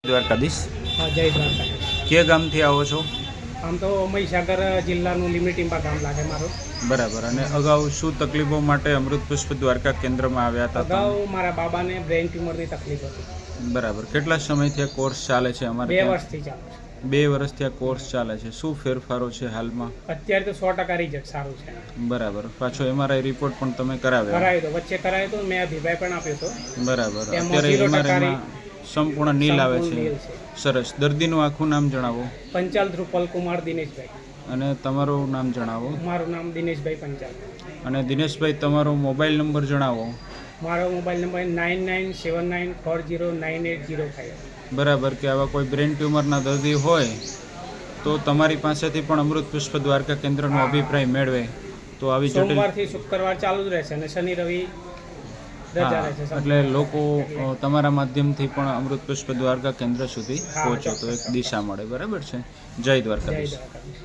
દ્વારકાધીશ, હા, જય દ્વારકા. કે ગામથી આવો છો? આમ તો મહીસાગર જિલ્લાનું લીમડીટીંબા ગામ લાગે મારું. બરાબર. અને અગાઉ શું તકલીફો માટે અમૃત પુષ્પ દ્વારકા કેન્દ્રમાં આવ્યા હતા તમે? અગાઉ મારા બાબાને બ્રેઇન ટ્યુમરની તકલીફ હતી. બરાબર. કેટલા સમયથી આ કોર્સ ચાલે છે અમારે 2 ત્યાં? વર્ષથી ચાલે છે. 2 વર્ષથી આ કોર્સ ચાલે છે. શું ફેરફારો છે હાલમાં? અત્યારે તો 100% રિઝલ્ટ સારું છે. બરાબર. પાછો એમઆરઆઈ રિપોર્ટ પણ તમે કરાવ્યો? કરાયો તો, વચ્ચે કરાયો તો, મેં અભિપ્રાય પણ આપ્યો હતો. બરાબર. એમાં અત્યારે 0% એમઆરઆઈમાં સંપૂર્ણ નીલ આવે છે. નીલ છે. સરસ. દર્દીનું આખું નામ જણાવો. પંચાલ ધ્રુપલ કુમાર દિનેશભાઈ. અને તમારું નામ જણાવો. મારું નામ દિનેશભાઈ પંચાલ. અને દિનેશભાઈ, તમારો મોબાઈલ નંબર જણાવો. મારો મોબાઈલ નંબર 9979409805. બરાબર. કે આવા કોઈ બ્રેન ટ્યુમરના દર્દી હોય તો તમારી પાસેથી પણ અમૃત પુષ્પ દ્વારકા કેન્દ્રનો અભિપ્રાય મેળવે તો આવી જટિલ સોમવારથી શુક્રવાર ચાલુ જ રહેશે અને શનિ રવિ રજા રહેશે. એટલે લોકો તમારા માધ્યમથી પણ અમૃત પુષ્પ દ્વારકા કેન્દ્ર સુધી પહોંચે તો એક દિશા મળે. બરાબર છે. જય દ્વારકાધીશ. જય દ્વારકાધીશ.